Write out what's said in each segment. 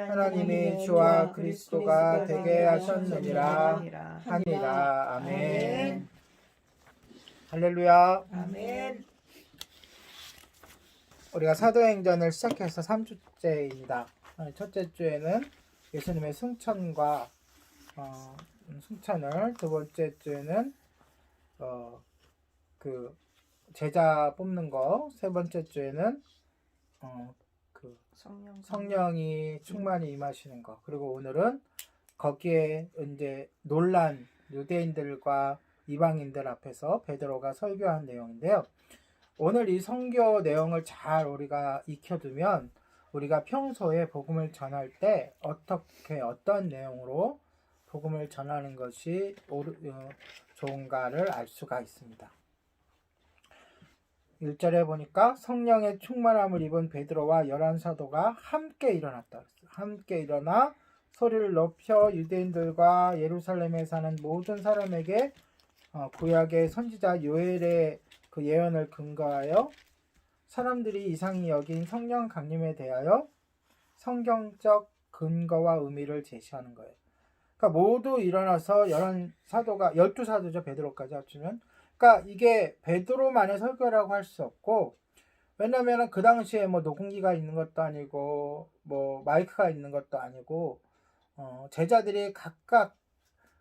하나님의 주와 그리스도가 되게 하셨느니라 하니라. 아멘. 할렐루야. 아멘. 우리가 사도행전을 시작해서 3주째입니다. 첫째 주에는 예수님의 승천과 승천을, 두 번째 주에는 그 제자 뽑는 거, 세 번째 주에는 성령이 충만히 임하시는 거, 그리고 오늘은 거기에 이제 놀란 유대인들과 이방인들 앞에서 베드로가 설교한 내용인데요. 오늘 이 선교 내용을 잘 우리가 익혀두면 우리가 평소에 복음을 전할 때 어떤 내용으로 복음을 전하는 것이 좋은가를 알 수가 있습니다. 1절에 보니까 성령의 충만함을 입은 베드로와 11사도가 함께 일어났다. 함께 일어나 소리를 높여 유대인들과 예루살렘에 사는 모든 사람에게 구약의 선지자 요엘의 그 예언을 근거하여 사람들이 이상히 여긴 성령 강림에 대하여 성경적 근거와 의미를 제시하는 거예요. 그러니까 모두 일어나서 12사도죠. 베드로까지 합치면. 그러니까 이게 베드로만의 설교라고 할 수 없고, 왜냐면 그 당시에 뭐 녹음기가 있는 것도 아니고 뭐 마이크가 있는 것도 아니고 제자들이 각각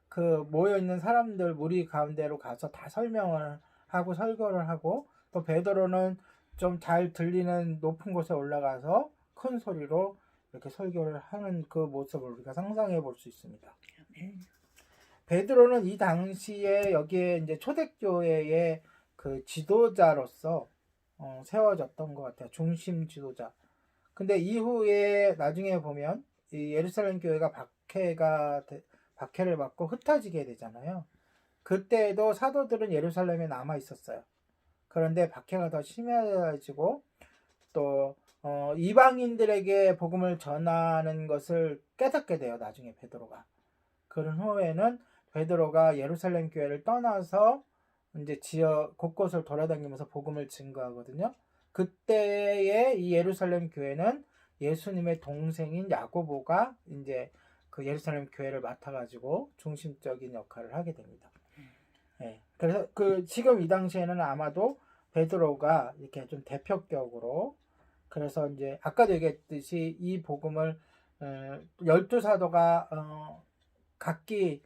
그 모여 있는 사람들 무리 가운데로 가서 다 설명을 하고 설교를 하고, 또 베드로는 좀 잘 들리는 높은 곳에 올라가서 큰 소리로 이렇게 설교를 하는 그 모습을 우리가 상상해 볼 수 있습니다. 베드로는 이 당시에 여기에 이제 초대교회의 그 지도자로서 세워졌던 것 같아요. 중심 지도자. 근데 이후에 나중에 보면 이 예루살렘 교회가 박해를 받고 흩어지게 되잖아요. 그때도 사도들은 예루살렘에 남아 있었어요. 그런데 박해가 더 심해지고 또 이방인들에게 복음을 전하는 것을 깨닫게 돼요. 나중에 베드로가. 그런 후에는 베드로가 예루살렘 교회를 떠나서 이제 지역 곳곳을 돌아다니면서 복음을 증거하거든요. 그때의 이 예루살렘 교회는 예수님의 동생인 야고보가 이제 그 예루살렘 교회를 맡아가지고 중심적인 역할을 하게 됩니다. 네. 그래서 지금 이 당시에는 아마도 베드로가 이렇게 좀 대표격으로, 그래서 이제 아까도 얘기했듯이 이 복음을 12사도가 각기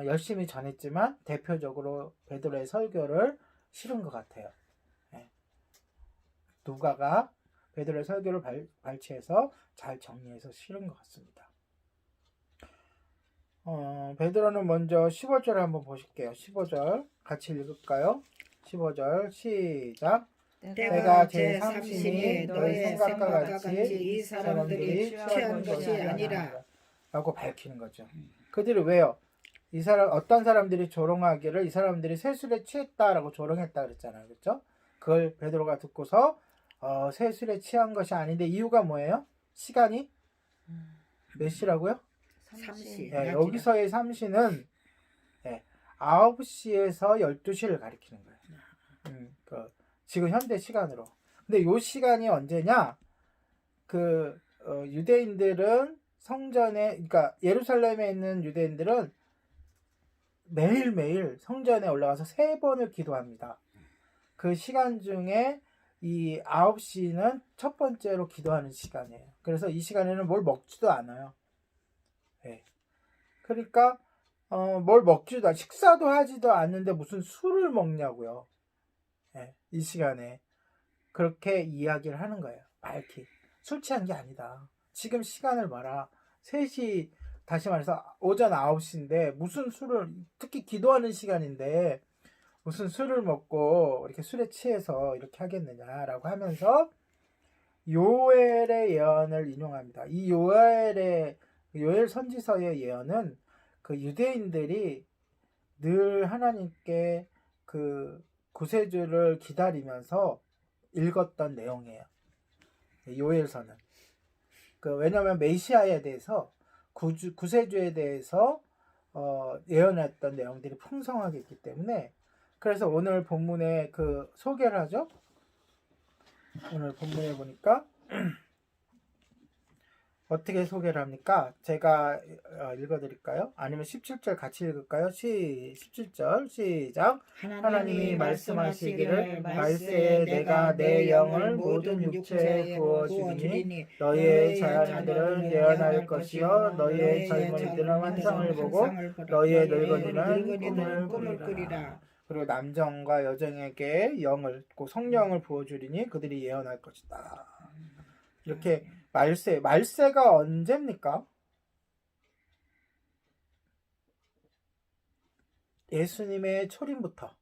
열심히 전했지만 대표적으로 베드로의 설교를 실은 것 같아요. 네. 누가가 베드로의 설교를 발췌해서 잘 정리해서 실은 것 같습니다. 베드로는 먼저 15절을 한번 보실게요. 15절 같이 읽을까요? 15절 시작. 때가 제 삼신이 너의 생각과 같이 이 사람들이 취한 것이 아니라 라고 밝히는 거죠. 그들이 왜요? 어떤 사람들이 조롱하기를 이 사람들이 세술에 취했다라고 조롱했다 그랬잖아요. 그렇죠? 그걸 베드로가 듣고서 세술에 취한 것이 아닌데 이유가 뭐예요? 시간이 몇 시라고요? 3시. 네, 여기서의 3시는 9시에서 12시를 가리키는 거예요. 지금 현대 시간으로. 근데 이 시간이 언제냐? 유대인들은 성전에, 그러니까 예루살렘에 있는 유대인들은 매일매일 성전에 올라가서 3번을 기도합니다. 그 시간 중에 이 9시는 첫 번째로 기도하는 시간이에요. 그래서 이 시간에는 뭘 먹지도 않아요. 네. 그러니까 뭘 먹지도 식사도 하지도 않는데 무슨 술을 먹냐고요. 네. 이 시간에 그렇게 이야기를 하는 거예요. 맑히. 술 취한 게 아니다. 지금 시간을 봐라. 3시, 다시 말해서 오전 9시인데 무슨 술을, 특히 기도하는 시간인데 무슨 술을 먹고 이렇게 술에 취해서 이렇게 하겠느냐라고 하면서 요엘의 예언을 인용합니다. 이 요엘 선지서의 예언은 그 유대인들이 늘 하나님께 그 구세주를 기다리면서 읽었던 내용이에요. 요엘서는. 왜냐하면 메시아에 대해서 구세주에 대해서 예언했던 내용들이 풍성하게 있기 때문에, 그래서 오늘 본문에 그 소개를 하죠. 오늘 본문에 보니까 어떻게 소개를 합니까? 제가 읽어드릴까요? 아니면 17절 같이 읽을까요? 17절 시작. 하나님이 말씀하시기를 말세에 내가 내 영을 모든 육체에 부어주리니 너희의 자녀들은 예언할 것이요 너희의 젊은이들은 환상을 보고 너희의 늙은이는 꿈을 꾸리라. 그리고 남정과 여정에게 영을 꼭 성령을 부어주리니 그들이 예언할 것이다. 이렇게 말세가 언제입니까? 예수님의 초림부터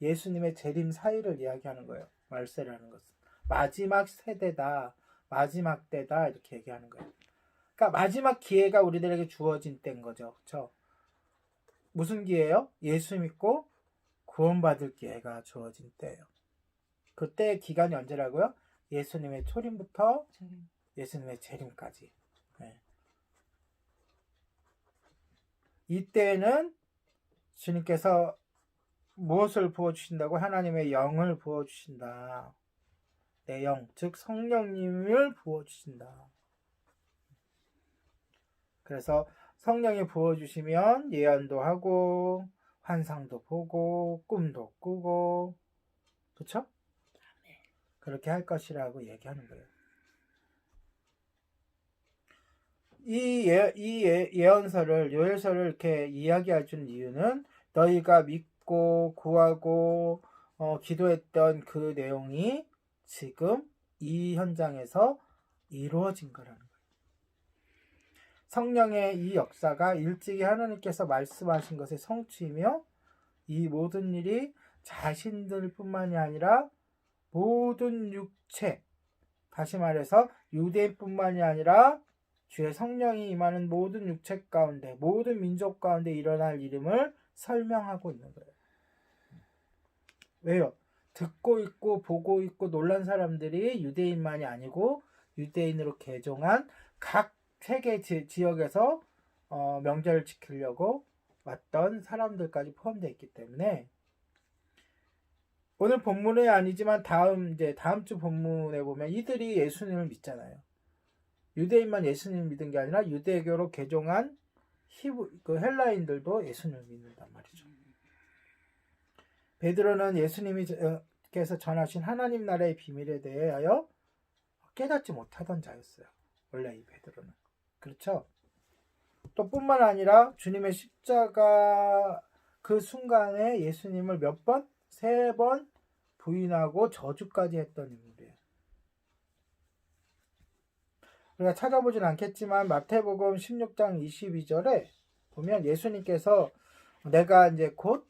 예수님의 재림 사이를 이야기하는 거예요. 말세라는 것은 마지막 세대다, 마지막 때다 이렇게 얘기하는 거예요. 그러니까 마지막 기회가 우리들에게 주어진 때인 거죠. 그렇죠? 무슨 기회예요? 예수 믿고 구원받을 기회가 주어진 때예요. 그때의 기간이 언제라고요? 예수님의 초림부터 예수님의 재림까지. 네. 이때는 주님께서 무엇을 부어주신다고? 하나님의 영을 부어주신다. 내 영, 즉 성령님을 부어주신다. 그래서 성령이 부어주시면 예언도 하고 환상도 보고 꿈도 꾸고 그렇죠? 그렇게 할 것이라고 얘기하는 거예요. 이 예언서를 요엘서를 이렇게 이야기해 준 이유는 너희가 믿고 구하고 기도했던 그 내용이 지금 이 현장에서 이루어진 거라는 거예요. 성령의 이 역사가 일찍이 하나님께서 말씀하신 것의 성취이며 이 모든 일이 자신들뿐만이 아니라 모든 육체, 다시 말해서 유대인뿐만이 아니라 주의 성령이 임하는 모든 육체 가운데, 모든 민족 가운데 일어날 일임을 설명하고 있는 거예요. 왜요? 듣고 있고 보고 있고 놀란 사람들이 유대인만이 아니고 유대인으로 개종한 각 세계 지역에서 명절을 지키려고 왔던 사람들까지 포함되어 있기 때문에 오늘 본문은 아니지만 다음 주 본문에 보면 이들이 예수님을 믿잖아요. 유대인만 예수님을 믿은 게 아니라 유대교로 개종한 그 헬라인들도 예수님을 믿는단 말이죠. 베드로는 예수님께서 전하신 하나님 나라의 비밀에 대하여 깨닫지 못하던 자였어요. 원래 이 베드로는. 그렇죠? 또 뿐만 아니라 주님의 십자가 그 순간에 예수님을 몇 번? 3번 부인하고 저주까지 했던 인물이에요. 우리가 찾아보진 않겠지만 마태복음 16장 22절에 보면 예수님께서 내가 이제 곧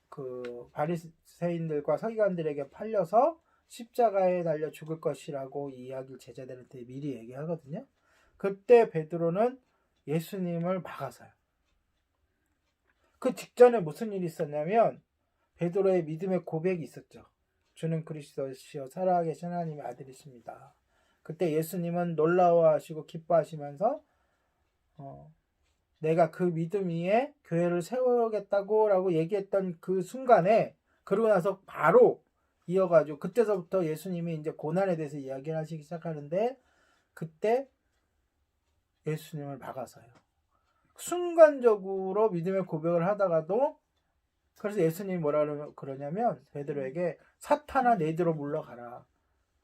그 바리새인들과 서기관들에게 팔려서 십자가에 달려 죽을 것이라고 이 이야기를 제자들한테 미리 얘기하거든요. 그때 베드로는 예수님을 막아서요. 그 직전에 무슨 일이 있었냐면 베드로의 믿음의 고백이 있었죠. 주는 그리스도시요 살아계신 하나님의 아들이십니다. 그때 예수님은 놀라워하시고 기뻐하시면서 내가 그 믿음 위에 교회를 세우겠다고 얘기했던 그 순간에 그러고 나서 바로 이어가지고 그때서부터 예수님이 이제 고난에 대해서 이야기를 하시기 시작하는데 그때 예수님을 막아서요. 순간적으로 믿음의 고백을 하다가도 그래서 예수님이 뭐라 그러냐면 베드로에게 사탄아 내 뒤로 물러가라.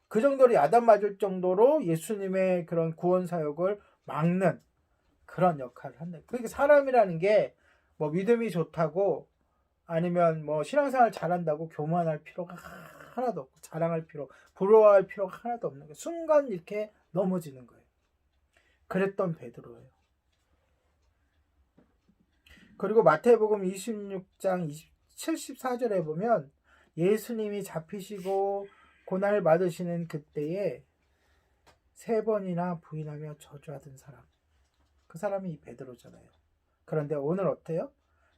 그 정도로 야단 맞을 정도로 예수님의 그런 구원 사역을 막는 그런 역할을 한다. 그러니까 사람이라는 게 뭐 믿음이 좋다고 아니면 뭐 신앙생활 잘한다고 교만할 필요가 하나도 없고 자랑할 필요, 부러워할 필요가 하나도 없는 거예요. 순간 이렇게 넘어지는 거예요. 그랬던 베드로예요. 그리고 마태복음 26장 74절에 보면 예수님이 잡히시고 고난을 받으시는 그때에 3번이나 부인하며 저주하던 사람, 그 사람이 이 베드로잖아요. 그런데 오늘 어때요?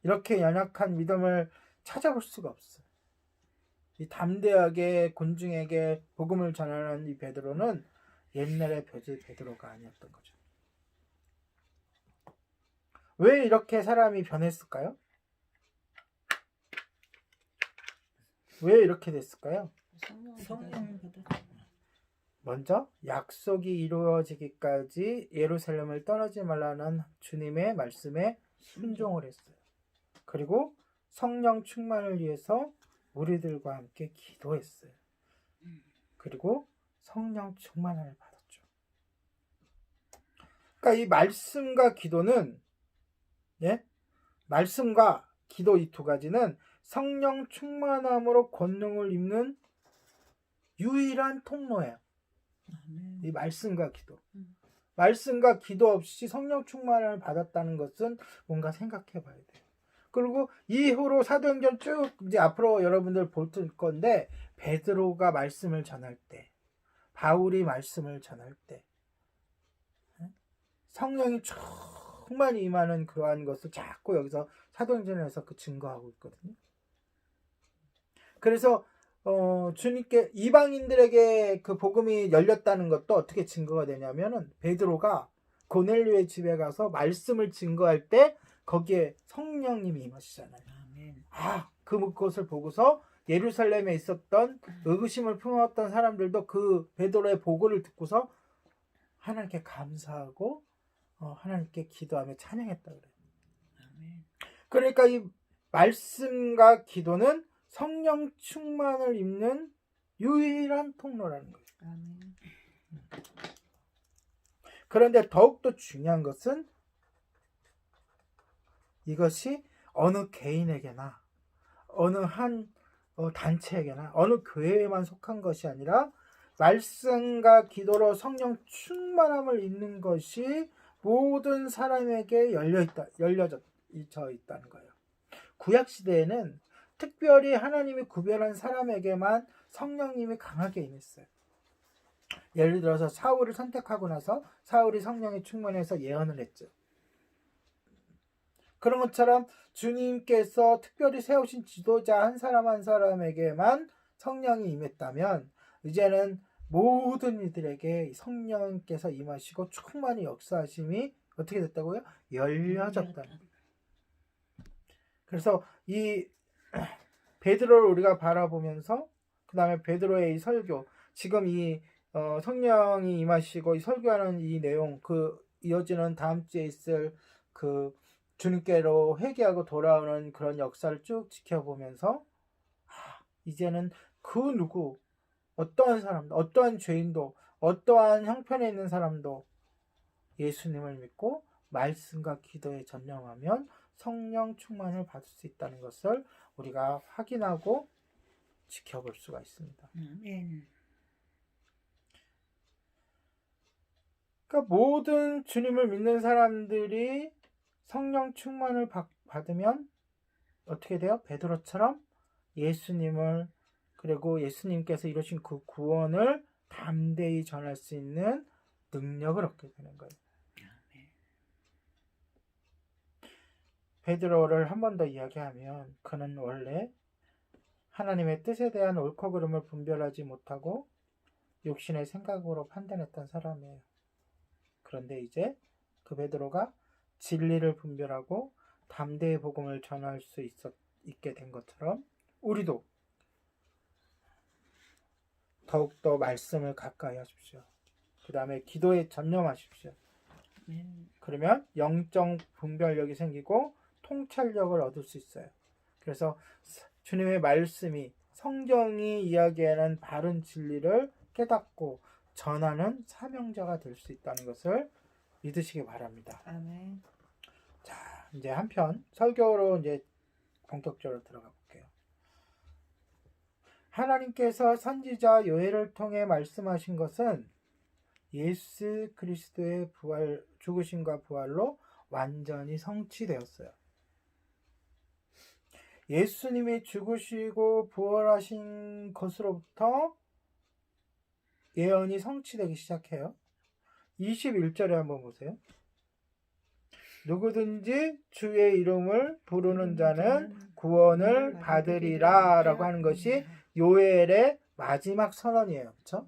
이렇게 연약한 믿음을 찾아볼 수가 없어요. 이 담대하게 군중에게 복음을 전하는 이 베드로는 옛날의 베드로가 아니었던 거죠. 왜 이렇게 사람이 변했을까요? 왜 이렇게 됐을까요? 성령 먼저 약속이 이루어지기까지 예루살렘을 떠나지 말라는 주님의 말씀에 순종을 했어요. 그리고 성령 충만을 위해서 우리들과 함께 기도했어요. 그리고 성령 충만을 받았죠. 그러니까 이 말씀과 기도는 말씀과 기도 이 두 가지는 성령 충만함으로 권능을 입는 유일한 통로예요. 이 말씀과 기도. 말씀과 기도 없이 성령 충만을 받았다는 것은 뭔가 생각해 봐야 돼요. 그리고 이후로 사도행전 쭉 이제 앞으로 여러분들 볼 건데 베드로가 말씀을 전할 때, 바울이 말씀을 전할 때 성령이 충만히 임하는 그러한 것을 자꾸 여기서 사도행전에서 그 증거하고 있거든요. 그래서 주님께 이방인들에게 그 복음이 열렸다는 것도 어떻게 증거가 되냐면은 베드로가 고넬료의 집에 가서 말씀을 증거할 때 거기에 성령님이 임하시잖아요. 그것을 보고서 예루살렘에 있었던 의구심을 품었던 사람들도 그 베드로의 보고를 듣고서 하나님께 감사하고 하나님께 기도하며 찬양했다 그래요. 그러니까 이 말씀과 기도는 성령 충만을 입는 유일한 통로라는 거예요. 그런데 더욱더 중요한 것은 이것이 어느 개인에게나 어느 한 단체에게나 어느 교회에만 속한 것이 아니라 말씀과 기도로 성령 충만함을 입는 것이 모든 사람에게 열려져 있다는 거예요. 구약 시대에는 특별히 하나님이 구별한 사람에게만 성령님이 강하게 임했어요. 예를 들어서 사울을 선택하고 나서 사울이 성령에 충만해서 예언을 했죠. 그런 것처럼 주님께서 특별히 세우신 지도자 한 사람 한 사람에게만 성령이 임했다면 이제는 모든 이들에게 성령께서 임하시고 충만히 역사하심이 어떻게 됐다고요? 열려졌다는 거예요. 그래서 이 베드로를 우리가 바라보면서 그 다음에 베드로의 이 설교, 지금 이 성령이 임하시고 이 설교하는 이 내용, 그 이어지는 다음 주에 있을 그 주님께로 회개하고 돌아오는 그런 역사를 쭉 지켜보면서 이제는 그 누구, 어떠한 사람도, 어떠한 죄인도, 어떠한 형편에 있는 사람도 예수님을 믿고 말씀과 기도에 전념하면 성령 충만을 받을 수 있다는 것을 우리가 확인하고 지켜볼 수가 있습니다. 그러니까 모든 주님을 믿는 사람들이 성령 충만을 받으면 어떻게 돼요? 베드로처럼 예수님을 그리고 예수님께서 이루신 그 구원을 담대히 전할 수 있는 능력을 얻게 되는 거예요. 베드로를 한 번 더 이야기하면 그는 원래 하나님의 뜻에 대한 옳고 그름을 분별하지 못하고 육신의 생각으로 판단했던 사람이에요. 그런데 이제 그 베드로가 진리를 분별하고 담대히 복음을 전할 수 있게 된 것처럼 우리도 더욱더 말씀을 가까이 하십시오. 그 다음에 기도에 전념하십시오. 그러면 영적 분별력이 생기고 통찰력을 얻을 수 있어요. 그래서 주님의 말씀이 성경이 이야기하는 바른 진리를 깨닫고 전하는 사명자가 될 수 있다는 것을 믿으시기 바랍니다. 아멘. 자, 이제 한편 설교로 이제 본격적으로 들어가 볼게요. 하나님께서 선지자 요엘을 통해 말씀하신 것은 예수 그리스도의 죽으심과 부활로 완전히 성취되었어요. 예수님이 죽으시고 부활하신 것으로부터 예언이 성취되기 시작해요. 21절에 한번 보세요. 누구든지 주의 이름을 부르는 자는 구원을 받으리라 라고 하는 것이 요엘의 마지막 선언이에요. 그렇죠?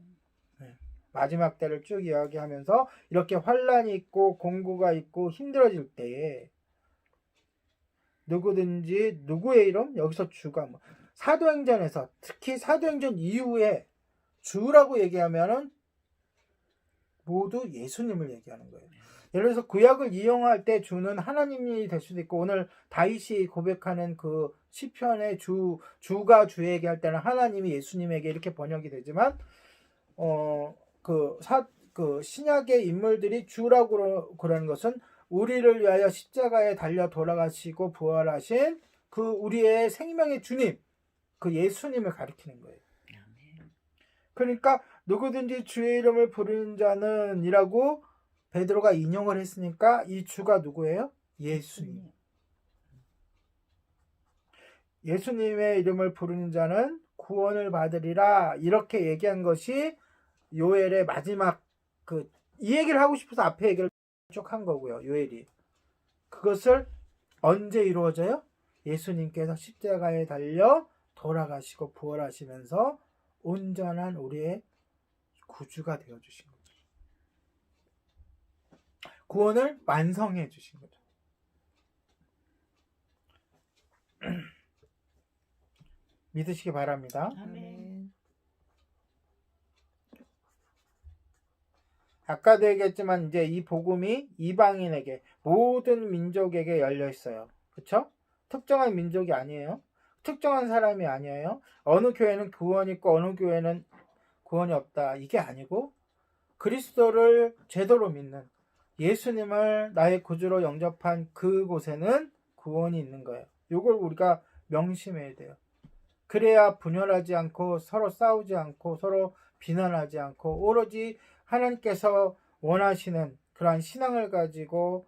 마지막 때를 쭉 이야기하면서 이렇게 환란이 있고 공고가 있고 힘들어질 때에 누구든지 누구의 이름? 여기서 주가 사도행전에서 특히 사도행전 이후에 주라고 얘기하면은 모두 예수님을 얘기하는 거예요. 예를 들어서 구약을 이용할 때 주는 하나님이 될 수도 있고, 오늘 다윗이 고백하는 그 시편의 주가 주에게 할 때는 하나님이 예수님에게 이렇게 번역이 되지만, 그 신약의 인물들이 주라고 그러는 것은 우리를 위하여 십자가에 달려 돌아가시고 부활하신 그 우리의 생명의 주님, 그 예수님을 가리키는 거예요. 그러니까 누구든지 주의 이름을 부르는 자는 이라고 베드로가 인용을 했으니까 이 주가 누구예요? 예수님. 예수님의 이름을 부르는 자는 구원을 받으리라, 이렇게 얘기한 것이 요엘의 마지막 이 얘기를 하고 싶어서 앞에 얘기를 쭉 한 거고요. 요엘이 그것을 언제 이루어져요? 예수님께서 십자가에 달려 돌아가시고 부활하시면서 온전한 우리의 구주가 되어주신 거죠. 구원을 완성해 주신 거죠. 믿으시기 바랍니다. 아멘. 아까도 얘기했지만 이제 이 복음이 이방인에게, 모든 민족에게 열려 있어요. 그렇죠? 특정한 민족이 아니에요. 특정한 사람이 아니에요. 어느 교회는 구원이 있고 어느 교회는 구원이 없다, 이게 아니고 그리스도를 제대로 믿는, 예수님을 나의 구주로 영접한 그곳에는 구원이 있는 거예요. 이걸 우리가 명심해야 돼요. 그래야 분열하지 않고 서로 싸우지 않고 서로 비난하지 않고 오로지 하나님께서 원하시는 그러한 신앙을 가지고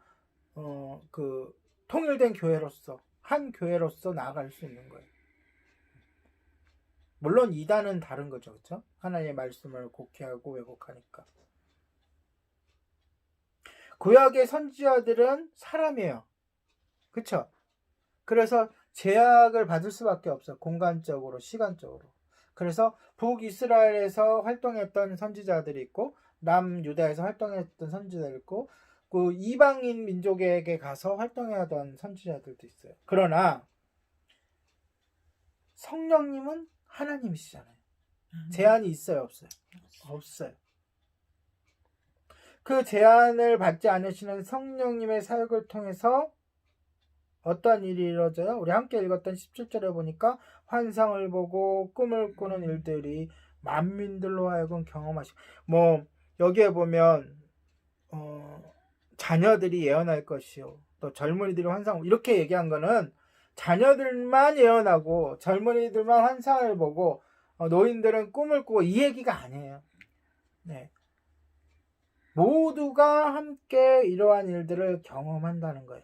통일된 교회로서, 한 교회로서 나아갈 수 있는 거예요. 물론 이단은 다른 거죠, 그렇죠? 하나님의 말씀을 곡해하고 왜곡하니까. 구약의 선지자들은 사람이에요, 그렇죠? 그래서 제약을 받을 수밖에 없어요. 공간적으로, 시간적으로. 그래서 북이스라엘에서 활동했던 선지자들이 있고 남유다에서 활동했던 선지자들이 있고 그 이방인 민족에게 가서 활동하던 선지자들도 있어요. 그러나 성령님은 하나님이시잖아요. 제한이 있어요, 없어요? 없어요. 그 제한을 받지 않으시는 성령님의 사역을 통해서 어떤 일이 이루어져요? 우리 함께 읽었던 17절에 보니까 환상을 보고 꿈을 꾸는 일들이 만민들로 하여금 경험하시고, 여기에 보면 자녀들이 예언할 것이요, 또 젊은이들이 환상, 이렇게 얘기한 거는 자녀들만 예언하고 젊은이들만 환상을 보고 노인들은 꿈을 꾸고, 이 얘기가 아니에요. 네. 모두가 함께 이러한 일들을 경험한다는 거예요.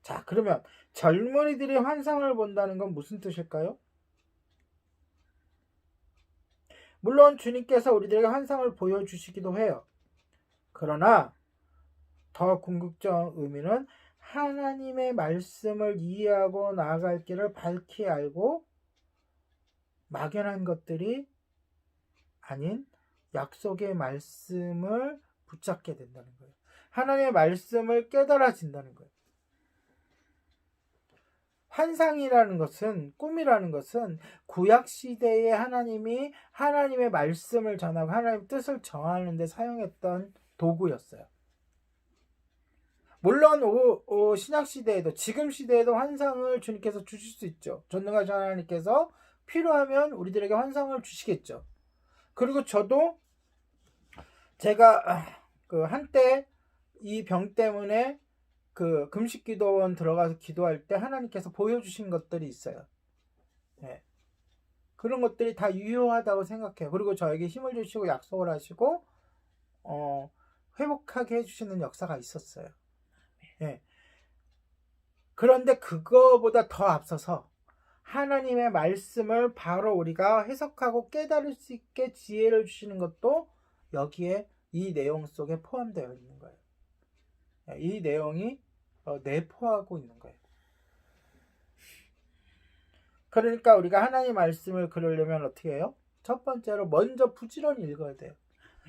자, 그러면 젊은이들이 환상을 본다는 건 무슨 뜻일까요? 물론 주님께서 우리들에게 환상을 보여주시기도 해요. 그러나 더 궁극적 의미는 하나님의 말씀을 이해하고 나아갈 길을 밝히 알고 막연한 것들이 아닌 약속의 말씀을 붙잡게 된다는 거예요. 하나님의 말씀을 깨달아진다는 거예요. 환상이라는 것은, 꿈이라는 것은 구약시대에 하나님이 하나님의 말씀을 전하고 하나님의 뜻을 정하는 데 사용했던 도구였어요. 물론 신약시대에도, 지금 시대에도 환상을 주님께서 주실 수 있죠. 전능하신 하나님께서 필요하면 우리들에게 환상을 주시겠죠. 그리고 저도 제가 한때 이 병 때문에 금식기도원 들어가서 기도할 때 하나님께서 보여주신 것들이 있어요. 네. 그런 것들이 다 유효하다고 생각해요. 그리고 저에게 힘을 주시고 약속을 하시고 회복하게 해주시는 역사가 있었어요. 네. 그런데 그거보다 더 앞서서 하나님의 말씀을 바로 우리가 해석하고 깨달을 수 있게 지혜를 주시는 것도 여기에 이 내용 속에 포함되어 있는 거예요. 이 내용이 내포하고 있는 거예요. 그러니까 우리가 하나님 말씀을 그러려면 어떻게 해요? 첫 번째로 먼저 부지런히 읽어야 돼요.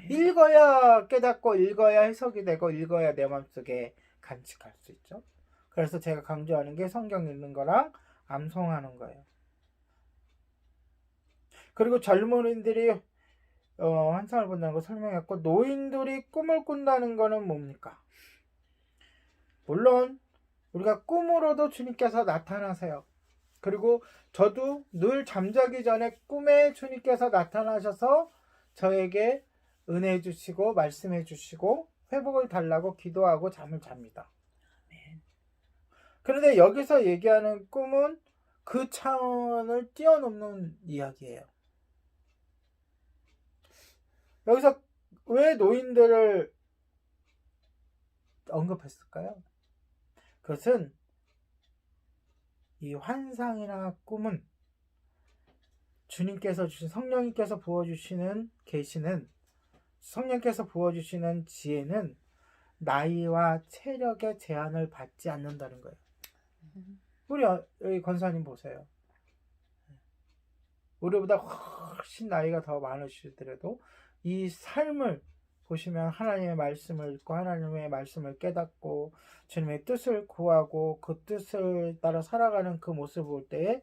읽어야 깨닫고, 읽어야 해석이 되고, 읽어야 내 마음속에 간직할 수 있죠. 그래서 제가 강조하는 게 성경 읽는 거랑 암송하는 거예요. 그리고 젊은이들이 환상을 본다는 거 설명했고, 노인들이 꿈을 꾼다는 거는 뭡니까? 물론 우리가 꿈으로도 주님께서 나타나세요. 그리고 저도 늘 잠자기 전에 꿈에 주님께서 나타나셔서 저에게 은혜 주시고 말씀해 주시고 회복을 달라고 기도하고 잠을 잡니다. 그런데 여기서 얘기하는 꿈은 그 차원을 뛰어넘는 이야기예요. 여기서 왜 노인들을 언급했을까요? 그것은 이 환상이나 꿈은 주님께서 주신 성령님께서 부어주시는 계시는 성령께서 부어주시는 지혜는 나이와 체력의 제한을 받지 않는다는 거예요. 우리 여기 권사님 보세요. 우리보다 훨씬 나이가 더 많으시더라도 이 삶을 보시면 하나님의 말씀을 읽고 하나님의 말씀을 깨닫고 주님의 뜻을 구하고 그 뜻을 따라 살아가는 그 모습을 볼 때에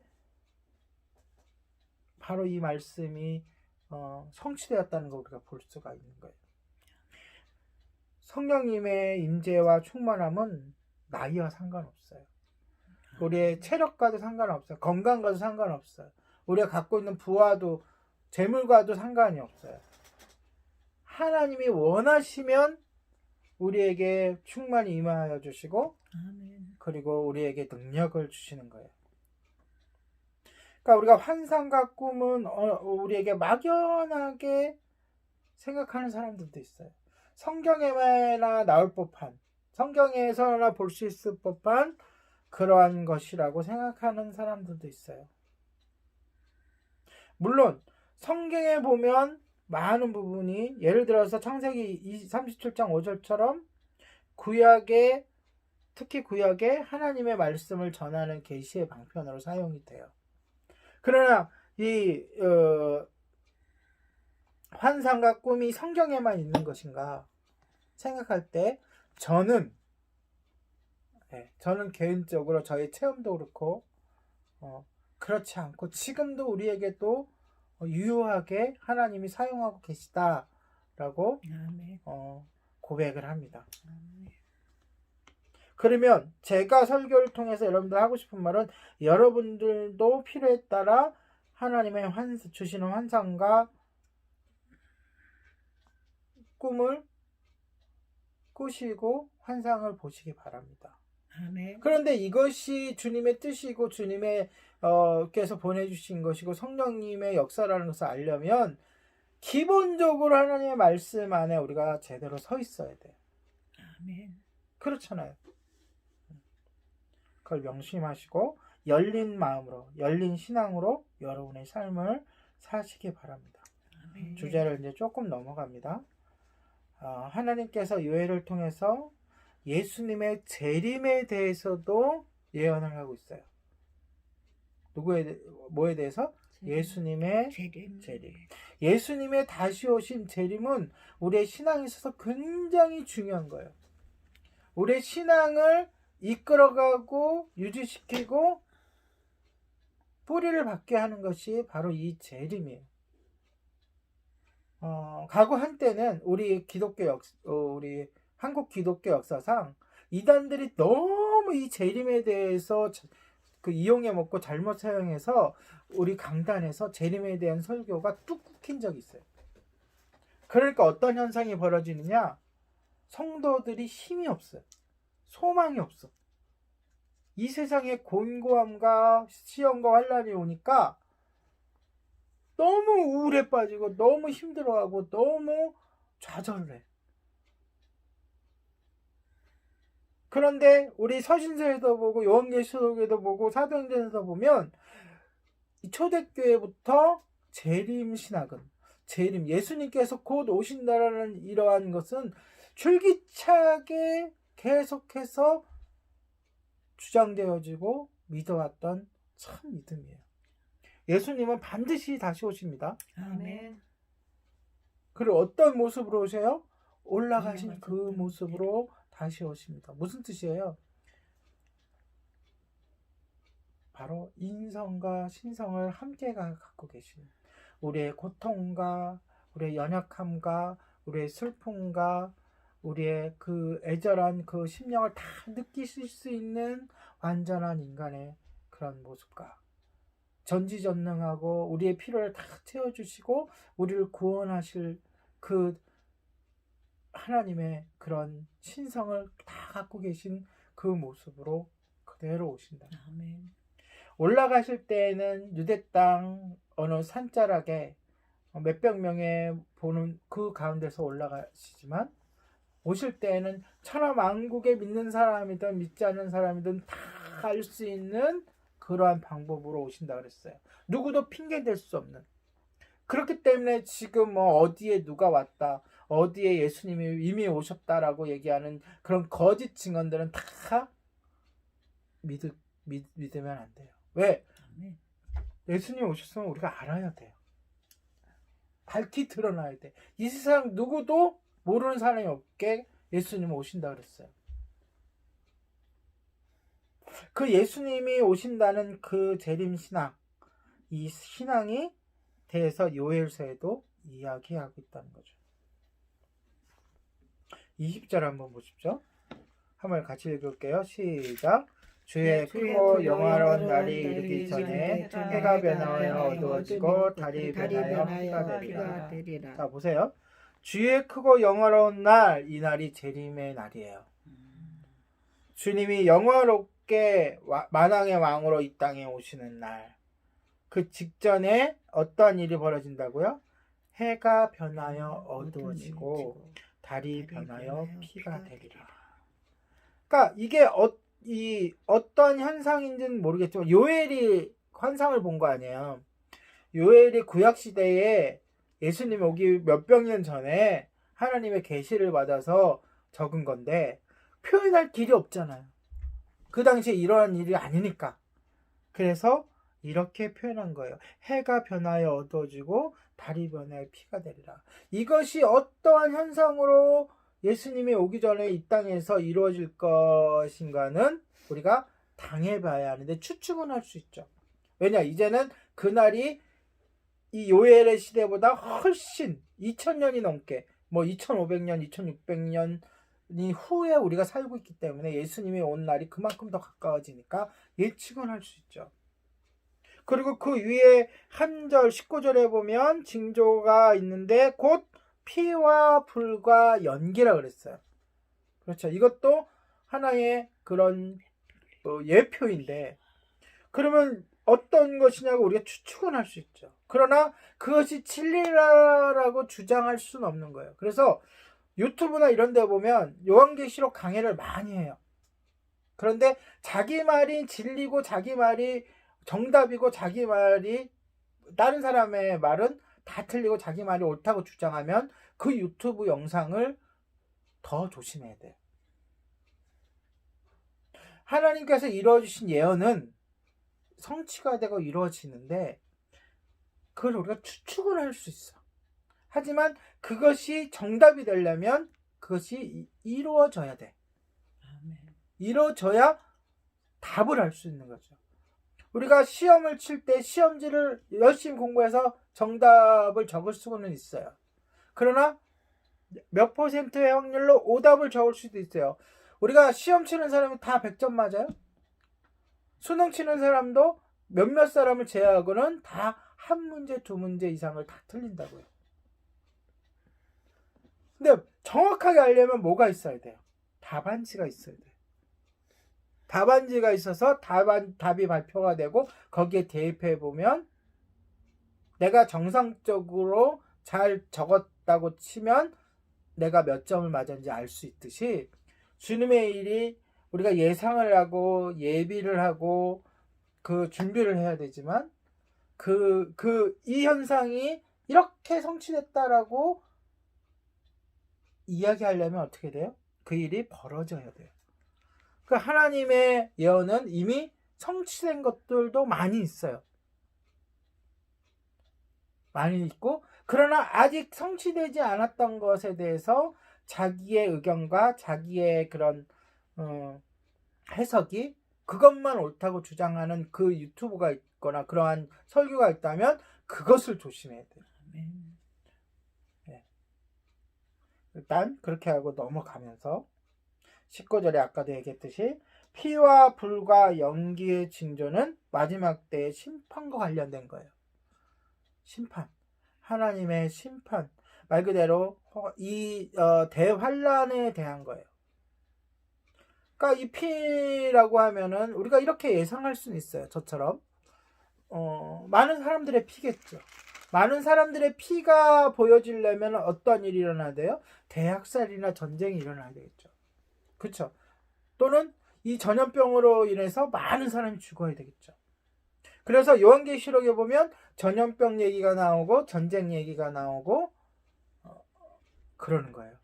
바로 이 말씀이 성취되었다는 걸 우리가 볼 수가 있는 거예요. 성령님의 임재와 충만함은 나이와 상관없어요. 우리의 체력과도 상관없어요. 건강과도 상관없어요. 우리가 갖고 있는 부와도 재물과도 상관이 없어요. 하나님이 원하시면 우리에게 충만히 임하여 주시고 그리고 우리에게 능력을 주시는 거예요. 그러니까 우리가 환상과 꿈은 우리에게 막연하게 생각하는 사람들도 있어요. 성경에나 나올 법한, 성경에서나 볼 수 있을 법한 그러한 것이라고 생각하는 사람들도 있어요. 물론 성경에 보면 많은 부분이 예를 들어서 창세기 37장 5절처럼 구약에 특히 구약에 하나님의 말씀을 전하는 계시의 방편으로 사용이 돼요. 그러나 이 환상과 꿈이 성경에만 있는 것인가 생각할 때 저는 개인적으로 저의 체험도 그렇고 그렇지 않고 지금도 우리에게 또 유효하게 하나님이 사용하고 계시다라고 고백을 합니다. 그러면 제가 설교를 통해서 여러분들 하고 싶은 말은 여러분들도 필요에 따라 하나님의 주시는 환상과 꿈을 꾸시고 환상을 보시기 바랍니다. 아멘. 그런데 이것이 주님의 뜻이고 주님의 께서 보내주신 것이고 성령님의 역사라는 것을 알려면 기본적으로 하나님의 말씀 안에 우리가 제대로 서 있어야 돼요. 아멘. 그렇잖아요. 그걸 명심하시고 열린 마음으로 열린 신앙으로 여러분의 삶을 사시기 바랍니다. 아멘. 주제를 이제 조금 넘어갑니다. 하나님께서 요엘을 통해서 예수님의 재림에 대해서도 예언을 하고 있어요. 뭐에 대해서? 예수님의 재림. 예수님의 다시 오신 재림은 우리의 신앙에 있어서 굉장히 중요한 거예요. 우리의 신앙을 이끌어가고 유지시키고 뿌리를 받게 하는 것이 바로 이 재림이에요. 과거 한때는 우리 한국 기독교 역사상 이단들이 너무 이 재림에 대해서 이용해 먹고 잘못 사용해서 우리 강단에서 재림에 대한 설교가 뚝 끊긴 적이 있어요. 그러니까 어떤 현상이 벌어지느냐? 성도들이 힘이 없어요. 소망이 없어. 이 세상에 곤고함과 시험과 환난이 오니까 너무 우울에 빠지고 너무 힘들어하고 너무 좌절해. 그런데 우리 서신서에도 보고 요한계시록에도 보고 사도행전에도 보면 초대교회부터 재림 신학은 예수님께서 곧 오신다라는 이러한 것은 줄기차게 계속해서 주장되어지고 믿어왔던 참 믿음이에요. 예수님은 반드시 다시 오십니다. 아멘. 그리고 어떤 모습으로 오세요? 올라가신 그 모습으로 다시 오십니다. 무슨 뜻이에요? 바로 인성과 신성을 함께 갖고 계신 우리의 고통과 우리의 연약함과 우리의 슬픔과 우리의 그 애절한 그 심령을 다 느끼실 수 있는 완전한 인간의 그런 모습과 전지전능하고 우리의 필요를 다 채워주시고 우리를 구원하실 그 하나님의 그런 신성을 다 갖고 계신 그 모습으로 그대로 오신다. 아멘. 올라가실 때에는 유대 땅 어느 산자락에 몇백 명의 보는 그 가운데서 올라가시지만 오실 때에는 천하 만국에 믿는 사람이든 믿지 않는 사람이든 다 알 수 있는 그러한 방법으로 오신다 그랬어요. 누구도 핑계 댈 수 없는. 그렇기 때문에 지금 뭐 어디에 누가 왔다, 어디에 예수님이 이미 오셨다라고 얘기하는 그런 거짓 증언들은 다 믿으면 안 돼요. 왜? 아멘. 예수님 오셨으면 우리가 알아야 돼요. 밝히 드러나야 돼. 이 세상 누구도 모르는 사람이 없게 예수님 오신다 그랬어요. 그 예수님이 오신다는 그 재림신앙, 이 신앙이 대해서 요엘서에도 이야기하고 있다는 거죠. 20절 한번 보십시오. 한번 같이 읽을게요. 시작. 주의 크고 영화로운 날이 이르기 전에 해가 변하여 어두워지고 달이 변하여 피가 되리라. 자, 보세요. 주의 크고 영화로운 날, 이 날이 재림의 날이에요. 주님이 영화롭게 만왕의 왕으로 이 땅에 오시는 날, 그 직전에 어떠한 일이 벌어진다고요? 해가 변하여 어두워지고 달이 변하여 피가 되리라. 그러니까 이게 어떤 현상인지는 모르겠지만 요엘이 환상을 본 거 아니에요. 요엘이 구약시대에 예수님 오기 몇백 년 전에 하나님의 계시를 받아서 적은 건데 표현할 길이 없잖아요. 그 당시에 일어난 일이 아니니까. 그래서 이렇게 표현한 거예요. 해가 변하여 어두워지고 달이 변하여 피가 되리라. 이것이 어떠한 현상으로 예수님이 오기 전에 이 땅에서 이루어질 것인가는 우리가 당해봐야 하는데 추측은 할 수 있죠. 왜냐? 이제는 그날이 이 요엘의 시대보다 훨씬 2000년이 넘게 2500년, 2600년 후에 우리가 살고 있기 때문에 예수님이 온 날이 그만큼 더 가까워지니까 예측은 할 수 있죠. 그리고 그 위에 한 절 19절에 보면 징조가 있는데 곧 피와 불과 연기라 그랬어요. 그렇죠. 이것도 하나의 그런 예표인데 그러면 어떤 것이냐고 우리가 추측은 할 수 있죠. 그러나 그것이 진리라고 주장할 수는 없는 거예요. 그래서 유튜브나 이런 데 보면 요한계시록 강해를 많이 해요. 그런데 자기 말이 진리고 자기 말이 정답이고 자기 말이 다른 사람의 말은 다 틀리고 자기 말이 옳다고 주장하면 그 유튜브 영상을 더 조심해야 돼요. 하나님께서 이루어주신 예언은 성취가 되고 이루어지는데 그걸 우리가 추측을 할 수 있어. 하지만 그것이 정답이 되려면 그것이 이루어져야 돼. 이루어져야 답을 알 수 있는 거죠. 우리가 시험을 칠 때 시험지를 열심히 공부해서 정답을 적을 수는 있어요. 그러나 몇 퍼센트의 확률로 오답을 적을 수도 있어요. 우리가 시험 치는 사람이 다 100점 맞아요? 수능 치는 사람도 몇몇 사람을 제외하고는 다 한 문제, 두 문제 이상을 다 틀린다고요. 근데 정확하게 알려면 뭐가 있어야 돼요? 답안지가 있어야 돼요. 답안지가 있어서 답이 발표가 되고 거기에 대입해 보면 내가 정상적으로 잘 적었다고 치면 내가 몇 점을 맞았는지 알 수 있듯이 주님의 일이 우리가 예상을 하고 예비를 하고 그 준비를 해야 되지만 이 현상이 이렇게 성취됐다라고 이야기하려면 어떻게 돼요? 그 일이 벌어져야 돼요. 그 하나님의 예언은 이미 성취된 것들도 많이 있어요. 많이 있고 그러나 아직 성취되지 않았던 것에 대해서 자기의 의견과 자기의 그런 해석이 그것만 옳다고 주장하는 그 유튜브가 있거나 그러한 설교가 있다면 그것을 조심해야 돼요. 일단 그렇게 하고 넘어가면서 19절에 아까도 얘기했듯이 피와 불과 연기의 징조는 마지막 때의 심판과 관련된 거예요. 심판. 하나님의 심판. 말 그대로 이 대환란에 대한 거예요. 그러니까 이 피라고 하면은 우리가 이렇게 예상할 수는 있어요. 저처럼 많은 사람들의 피겠죠. 많은 사람들의 피가 보여지려면 어떤 일이 일어나야 돼요? 대학살이나 전쟁이 일어나야 되겠죠. 그렇죠? 또는 이 전염병으로 인해서 많은 사람이 죽어야 되겠죠. 그래서 요한계시록에 보면 전염병 얘기가 나오고 전쟁 얘기가 나오고 그러는 거예요.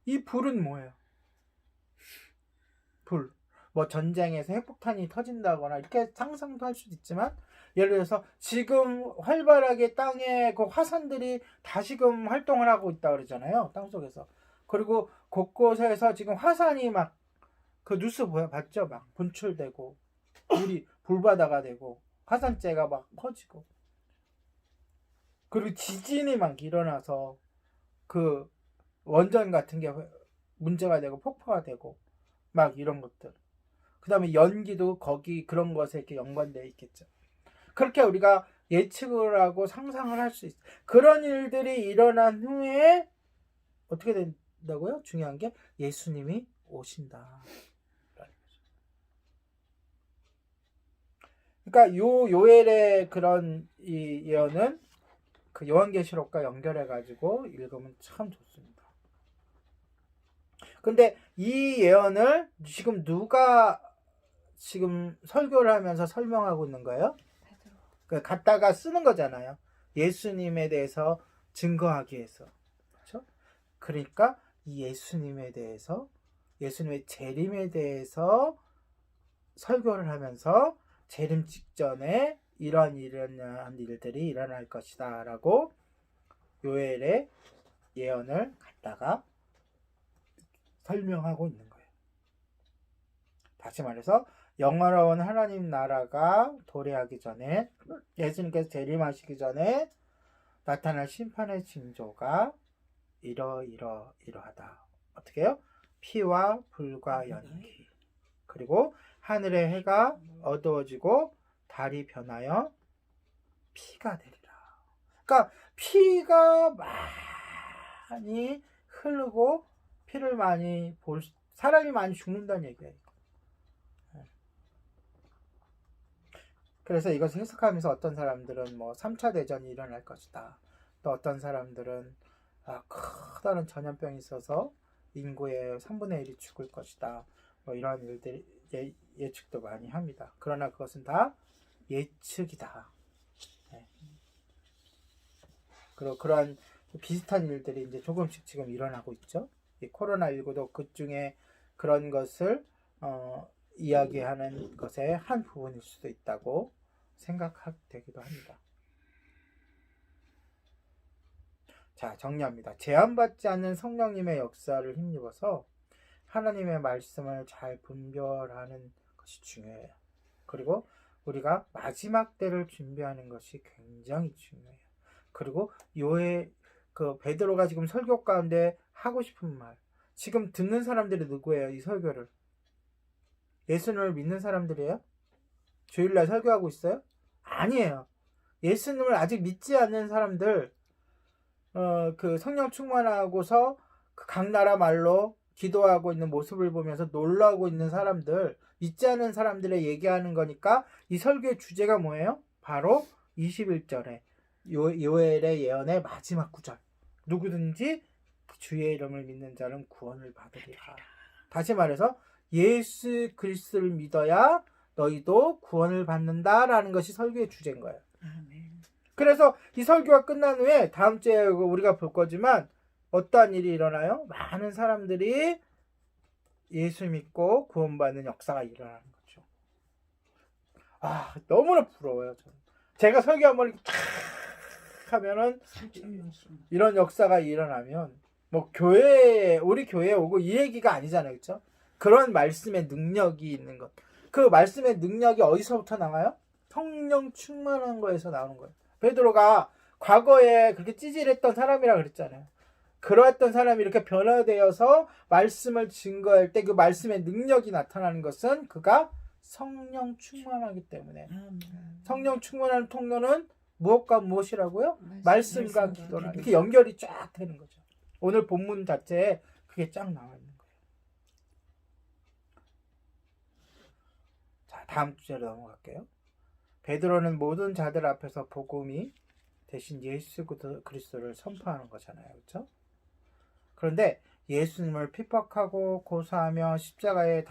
이 불은 뭐예요? 불. 뭐 전쟁에서 핵폭탄이 터진다거나 이렇게 상상도 할 수도 있지만 예를 들어서 지금 활발하게 땅에 그 화산들이 다시금 활동을 하고 있다 그러잖아요. 땅속에서. 그리고 곳곳에서 지금 화산이 막 그 뉴스 봤죠? 막 분출되고 물이 불바다가 되고 화산재가 막 퍼지고 그리고 지진이 막 일어나서 그 원전 같은 게 문제가 되고 폭파가 되고 막 이런 것들. 그 다음에 연기도 거기 그런 것에 이렇게 연관되어 있겠죠. 그렇게 우리가 예측을 하고 상상을 할 수 있어요. 그런 일들이 일어난 후에 어떻게 된다고요? 중요한 게 예수님이 오신다. 그러니까 요엘의 그런 이 예언은 그 요한계시록과 연결해 가지고 읽으면 참 좋습니다. 근데 이 예언을 지금 누가 지금 설교를 하면서 설명하고 있는 거예요? 갖다가 쓰는 거잖아요. 예수님에 대해서 증거하기 위해서. 그렇죠? 그러니까 이 예수님에 대해서 예수님의 재림에 대해서 설교를 하면서 재림 직전에 이러한 일들이 일어날 것이다 라고 요엘의 예언을 갖다가 설명하고 있는 거예요. 다시 말해서 영화로운 하나님 나라가 도래하기 전에 예수님께서 재림하시기 전에 나타날 심판의 징조가 이러하다. 어떻게 해요? 피와 불과 연기. 그리고 하늘의 해가 어두워지고 달이 변하여 피가 되리라. 그러니까 피가 많이 흐르고 피를 많이 사람이 많이 죽는다는 얘기예요. 그래서 이것을 해석하면서 어떤 사람들은 뭐 3차 대전이 일어날 것이다. 또 어떤 사람들은 커다란 전염병이 있어서 인구의 3분의 1이 죽을 것이다. 뭐 이런 일들이 예측도 많이 합니다. 그러나 그것은 다 예측이다. 네. 그리고 그러한 비슷한 일들이 이제 조금씩 지금 일어나고 있죠. 이 코로나19도 그 중에 그런 것을 이야기하는 것의 한 부분일 수도 있다고 생각되기도 합니다. 자, 정리합니다. 제한받지 않는 성령님의 역사를 힘입어서 하나님의 말씀을 잘 분별하는 것이 중요해요. 그리고 우리가 마지막 때를 준비하는 것이 굉장히 중요해요. 그리고 그 베드로가 지금 설교 가운데 하고 싶은 말, 지금 듣는 사람들이 누구예요? 이 설교를 예수님을 믿는 사람들이에요? 주일날 설교하고 있어요? 아니에요. 예수님을 아직 믿지 않는 사람들, 그 성령 충만하고서 각 나라 말로 기도하고 있는 모습을 보면서 놀라고 있는 사람들, 믿지 않는 사람들의 얘기하는 거니까 이 설교의 주제가 뭐예요? 바로 21절에 요엘의 예언의 마지막 구절. 누구든지 주의 이름을 믿는 자는 구원을 받으리라. 다시 말해서 예수 그리스도를 믿어야 너희도 구원을 받는다라는 것이 설교의 주제인 거예요. 아멘. 그래서 이 설교가 끝난 후에 다음 주에 우리가 볼 거지만 어떠한 일이 일어나요? 많은 사람들이 예수 믿고 구원받는 역사가 일어나는 거죠. 너무나 부러워요. 저는. 제가 설교 한번 탁 하면은 이런 역사가 일어나면 뭐 우리 교회에 오고 이 얘기가 아니잖아요. 그렇죠? 그런 말씀의 능력이 있는 것. 그 말씀의 능력이 어디서부터 나와요? 성령 충만한 거에서 나오는 거예요. 베드로가 과거에 그렇게 찌질했던 사람이라 그랬잖아요. 그러했던 사람이 이렇게 변화되어서 말씀을 증거할 때 그 말씀의 능력이 나타나는 것은 그가 성령 충만하기 때문에. 성령 충만한 통로는 무엇과 무엇이라고요? 말씀과 기도라. 이렇게 연결이 쫙 되는 거죠. 오늘 본문 자체에 그게 쫙 나와 있는 거예요. 자, 다음 주제로 넘어갈게요. 베드로는 모든 자들 앞에서 복음이 대신 예수 그리스도를 선포하는 거잖아요. 그렇죠? 그런데 예수님을 핍박하고 고소하며 십자가에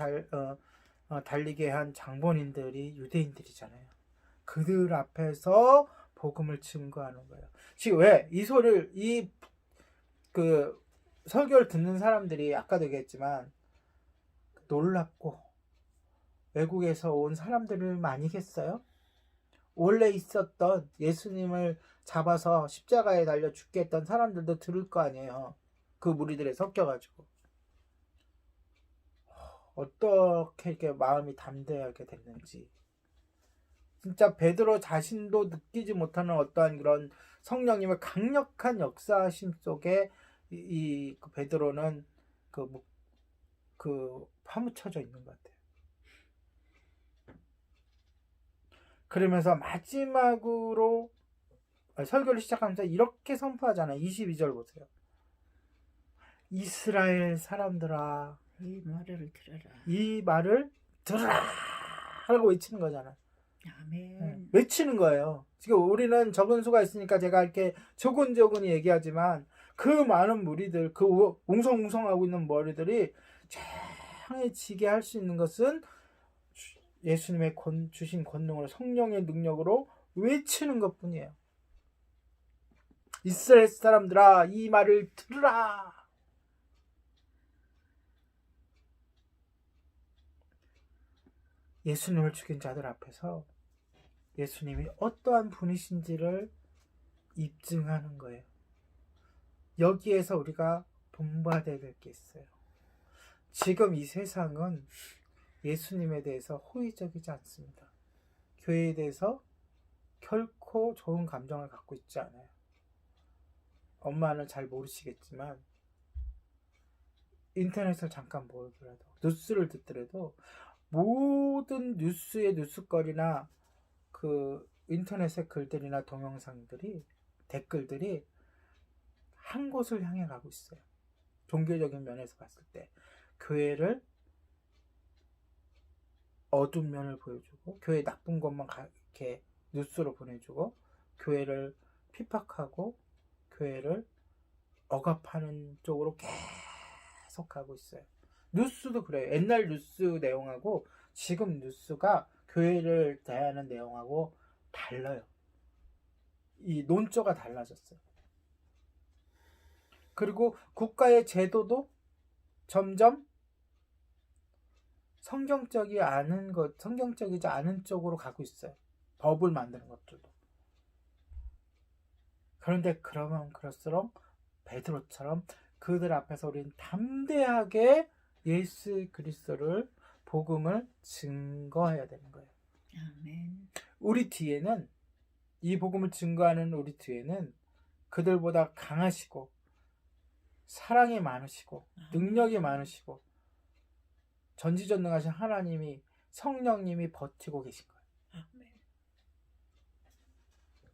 달리게 한 장본인들이 유대인들이잖아요. 그들 앞에서 복음을 증거하는 거예요. 지금 왜 이 소리를 그 설교를 듣는 사람들이 아까도 얘기했지만 놀랍고 외국에서 온 사람들을 많이겠어요? 원래 있었던 예수님을 잡아서 십자가에 달려 죽게 했던 사람들도 들을 거 아니에요. 그 무리들에 섞여가지고 어떻게 이렇게 마음이 담대하게 됐는지. 진짜 베드로 자신도 느끼지 못하는 어떠한 그런 성령님의 강력한 역사심 속에 이 베드로는 파묻혀져 있는 것 같아요. 그러면서 마지막으로 설교를 시작하면서 이렇게 선포하잖아요. 22절 보세요. 이스라엘 사람들아, 이 말을 들어라. 이 말을 들으라 하고 외치는 거잖아요. 아멘. 외치는 거예요. 지금 우리는 적은 수가 있으니까 제가 이렇게 조근조근히 얘기하지만 그 많은 무리들, 그 웅성웅성하고 있는 머리들이 장해지게 할 수 있는 것은 예수님의 주신 권능으로 성령의 능력으로 외치는 것뿐이에요. 이스라엘 사람들아, 이 말을 들으라. 예수님을 죽인 자들 앞에서 예수님이 어떠한 분이신지를 입증하는 거예요. 여기에서 우리가 본받아야 될 게 있어요. 지금 이 세상은 예수님에 대해서 호의적이지 않습니다. 교회에 대해서 결코 좋은 감정을 갖고 있지 않아요. 엄마는 잘 모르시겠지만 인터넷을 잠깐 보더라도 뉴스를 듣더라도 모든 뉴스의 뉴스거리나 그 인터넷의 글들이나 동영상들이 댓글들이 한 곳을 향해 가고 있어요. 종교적인 면에서 봤을 때 교회를 어두운 면을 보여주고 교회 나쁜 것만 이렇게 뉴스로 보내주고 교회를 핍박하고 교회를 억압하는 쪽으로 계속 가고 있어요. 뉴스도 그래요. 옛날 뉴스 내용하고 지금 뉴스가 교회를 대하는 내용하고 달라요. 이 논조가 달라졌어요. 그리고 국가의 제도도 점점 성경적이지 않은 쪽으로 가고 있어요. 법을 만드는 것들도. 그런데 그러면 그럴수록 베드로처럼 그들 앞에서 우리는 담대하게 예수 그리스도를 복음을 증거해야 되는 거예요. 아멘. 우리 뒤에는 이 복음을 증거하는 우리 뒤에는 그들보다 강하시고 사랑이 많으시고 능력이 많으시고 전지전능하신 하나님이 성령님이 버티고 계신 거예요. 아멘.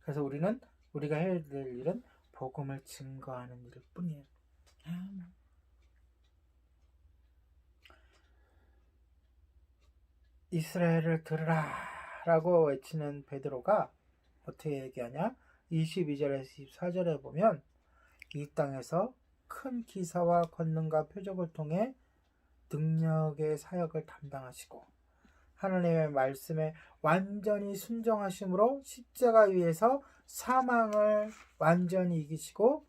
그래서 우리가 해야 될 일은 복음을 증거하는 일일 뿐이에요. 아멘. 이스라엘을 들으라 라고 외치는 베드로가 어떻게 얘기하냐? 22절에서 24절에 보면 이 땅에서 큰 기사와 권능과 표적을 통해 능력의 사역을 담당하시고 하나님의 말씀에 완전히 순종하심으로 십자가 위에서 사망을 완전히 이기시고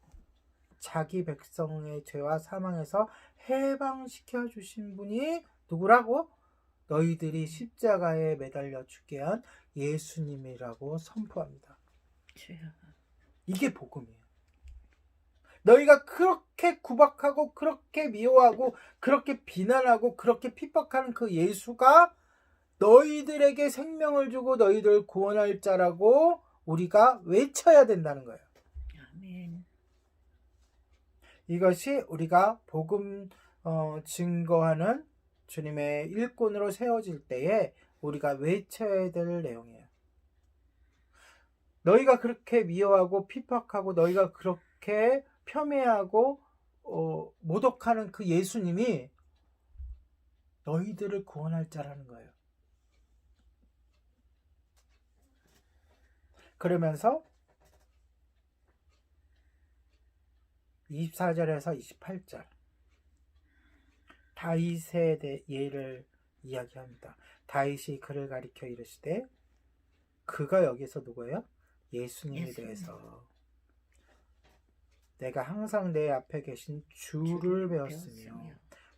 자기 백성의 죄와 사망에서 해방시켜 주신 분이 누구라고? 너희들이 십자가에 매달려 죽게 한 예수님이라고 선포합니다. 이게 복음이에요. 너희가 그렇게 구박하고 그렇게 미워하고 그렇게 비난하고 그렇게 핍박하는 그 예수가 너희들에게 생명을 주고 너희들을 구원할 자라고 우리가 외쳐야 된다는 거예요. 이것이 우리가 복음 증거하는 주님의 일꾼으로 세워질 때에 우리가 외쳐야 될 내용이에요. 너희가 그렇게 미워하고 핍박하고 너희가 그렇게 폄훼하고 모독하는 그 예수님이 너희들을 구원할 자라는 거예요. 그러면서 24절에서 28절 다윗의 예를 이야기합니다. 다윗이 그를 가리켜 이르시되, 그가 여기서 누구예요? 예수님에 대해서 내가 항상 내 앞에 계신 주를 배웠으며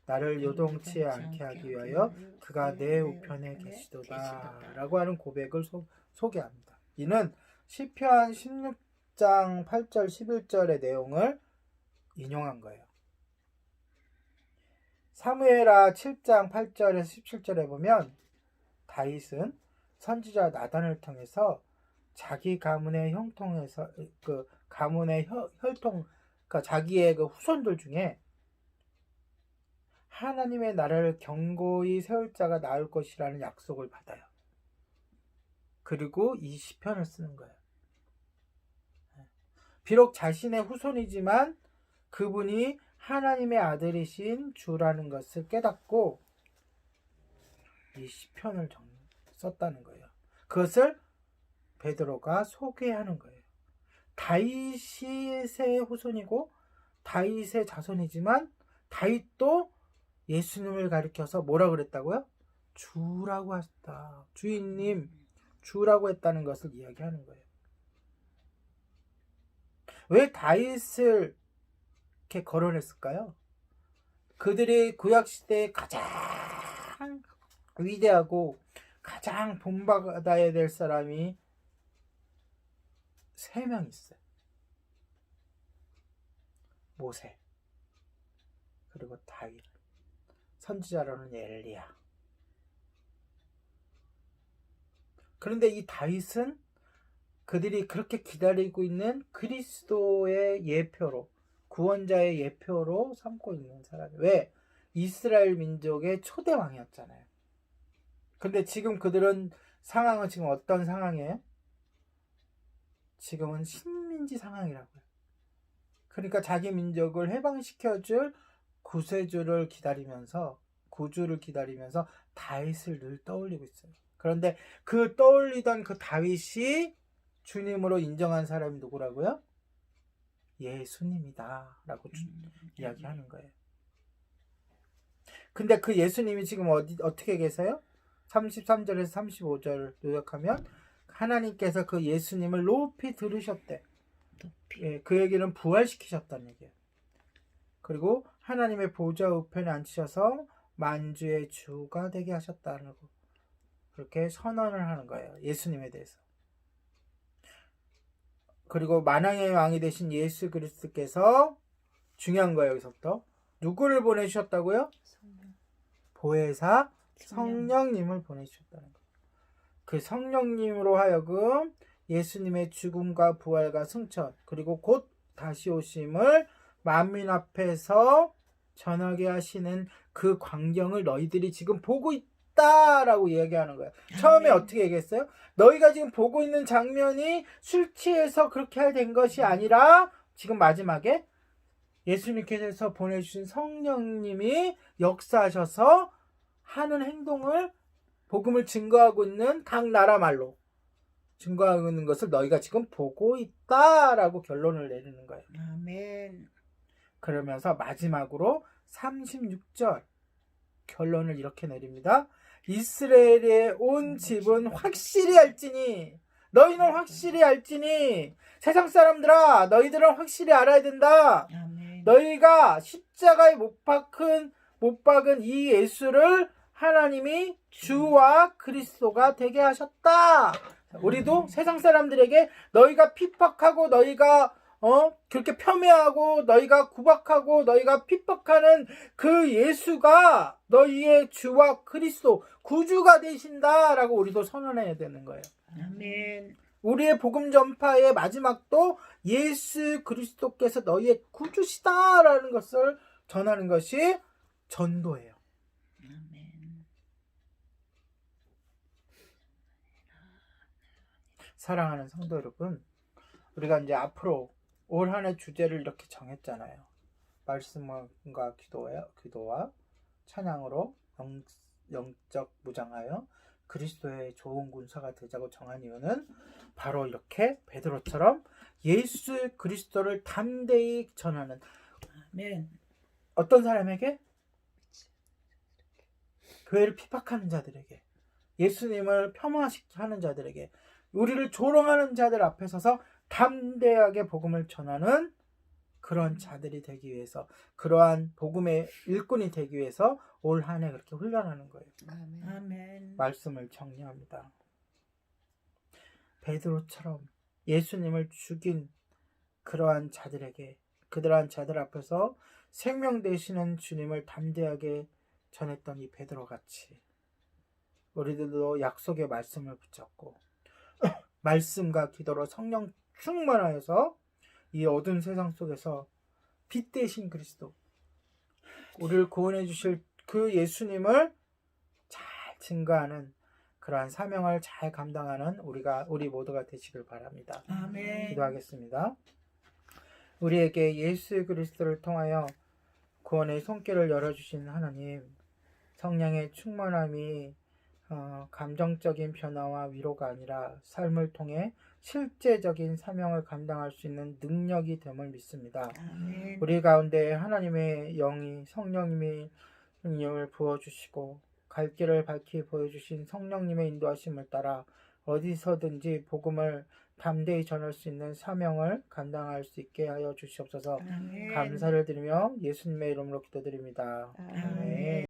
나를 요동치지 않게 하기 위하여 그가 내 우편에 계시도다 라고 하는 고백을 소개합니다. 이는 시편 16장 8절 11절의 내용을 인용한 거예요. 사무엘하 7장 8절에서 17절에 보면 다윗은 선지자 나단을 통해서 자기 가문의 형통에서 그 가문의 혈통, 그러니까 자기의 그 후손들 중에 하나님의 나라를 견고히 세울 자가 나올 것이라는 약속을 받아요. 그리고 이 시편을 쓰는 거예요. 비록 자신의 후손이지만 그분이 하나님의 아들이신 주라는 것을 깨닫고 이 시편을 썼다는 거예요. 그것을 베드로가 소개하는 거예요. 다윗의 후손이고 다윗의 자손이지만 다윗도 예수님을 가리켜서 뭐라 그랬다고요? 주라고 했다. 주인님, 주라고 했다는 것을 이야기하는 거예요. 왜 다윗을 이렇게 거론했을까요? 그들이 구약시대에 가장 위대하고 가장 본받아야 될 사람이 3명 있어요. 모세, 그리고 다윗, 선지자로는 엘리야. 그런데 이 다윗은 그들이 그렇게 기다리고 있는 그리스도의 예표로, 구원자의 예표로 삼고 있는 사람이에요. 왜? 이스라엘 민족의 초대 왕이었잖아요. 근데 지금 그들은 상황은 지금 어떤 상황이에요? 지금은 식민지 상황이라고요. 그러니까 자기 민족을 해방시켜줄 구세주를 기다리면서, 구주를 기다리면서 다윗을 늘 떠올리고 있어요. 그런데 그 떠올리던 그 다윗이 주님으로 인정한 사람이 누구라고요? 예수님이다 라고 이야기하는 거예요. 근데 그 예수님이 지금 어떻게 계세요? 33절에서 35절 요약하면 하나님께서 그 예수님을 높이 들으셨대. 예, 그 얘기는 부활시키셨다는 얘기예요. 그리고 하나님의 보좌 우편에 앉히셔서 만주의 주가 되게 하셨다는 거, 그렇게 선언을 하는 거예요. 예수님에 대해서. 그리고 만왕의 왕이 되신 예수 그리스도께서 중요한 거예요. 여기서부터 누구를 보내주셨다고요? 보혜사 성령님을 보내주셨다는 거예요. 그 성령님으로 하여금 예수님의 죽음과 부활과 승천, 그리고 곧 다시 오심을 만민 앞에서 전하게 하시는 그 광경을 너희들이 지금 보고 있다라고 얘기하는 거예요. 처음에 어떻게 얘기했어요? 너희가 지금 보고 있는 장면이 술 취해서 그렇게 된 것이 아니라 지금 마지막에 예수님께서 보내주신 성령님이 역사하셔서 하는 행동을, 복음을 증거하고 있는 각 나라 말로 증거하고 있는 것을 너희가 지금 보고 있다라고 결론을 내리는 거예요. 아멘. 그러면서 마지막으로 36절 결론을 이렇게 내립니다. 이스라엘의 온 집은 확실히 알지니, 너희는 확실히 알지니, 세상 사람들아 너희들은 확실히 알아야 된다. 아멘. 너희가 십자가에 못 박은 이 예수를 하나님이 주와 그리스도가 되게 하셨다. 우리도 세상 사람들에게 너희가 핍박하고 너희가 그렇게 폄훼하고 너희가 구박하고 너희가 핍박하는 그 예수가 너희의 주와 그리스도 구주가 되신다라고 우리도 선언해야 되는 거예요. 아멘. 우리의 복음 전파의 마지막도 예수 그리스도께서 너희의 구주시다라는 것을 전하는 것이 전도예요. 아멘. 사랑하는 성도 여러분, 우리가 이제 앞으로 올 한 해 주제를 이렇게 정했잖아요. 말씀과 기도와 찬양으로 영적 무장하여 그리스도의 좋은 군사가 되자고 정한 이유는 바로 이렇게 베드로처럼 예수 그리스도를 담대히 전하는 아멘. 어떤 사람에게? 교회를 핍박하는 자들에게, 예수님을 폄하하는 자들에게, 우리를 조롱하는 자들 앞에 서서 담대하게 복음을 전하는 그런 자들이 되기 위해서, 그러한 복음의 일꾼이 되기 위해서 올 한 해 그렇게 훈련하는 거예요. 아멘. 말씀을 정리합니다. 베드로처럼 예수님을 죽인 그러한 자들에게, 그러한 자들 앞에서 생명 되시는 주님을 담대하게 전했던 이 베드로같이 우리들도 약속의 말씀을 붙잡고 말씀과 기도로 성령 충만하여서 이 어두운 세상 속에서 빛 되신 그리스도, 우리를 구원해 주실 그 예수님을 잘 증거하는 그러한 사명을 잘 감당하는 우리 모두가 되시길 바랍니다. 아멘. 기도하겠습니다. 우리에게 예수 그리스도를 통하여 구원의 손길을 열어주신 하나님, 성령의 충만함이 감정적인 변화와 위로가 아니라 삶을 통해 실제적인 사명을 감당할 수 있는 능력이 됨을 믿습니다. 아멘. 우리 가운데 하나님의 영이, 성령님이 능력을 부어주시고 갈 길을 밝히 보여주신 성령님의 인도하심을 따라 어디서든지 복음을 담대히 전할 수 있는 사명을 감당할 수 있게 하여 주시옵소서. 아멘. 감사를 드리며 예수님의 이름으로 기도드립니다. 아멘.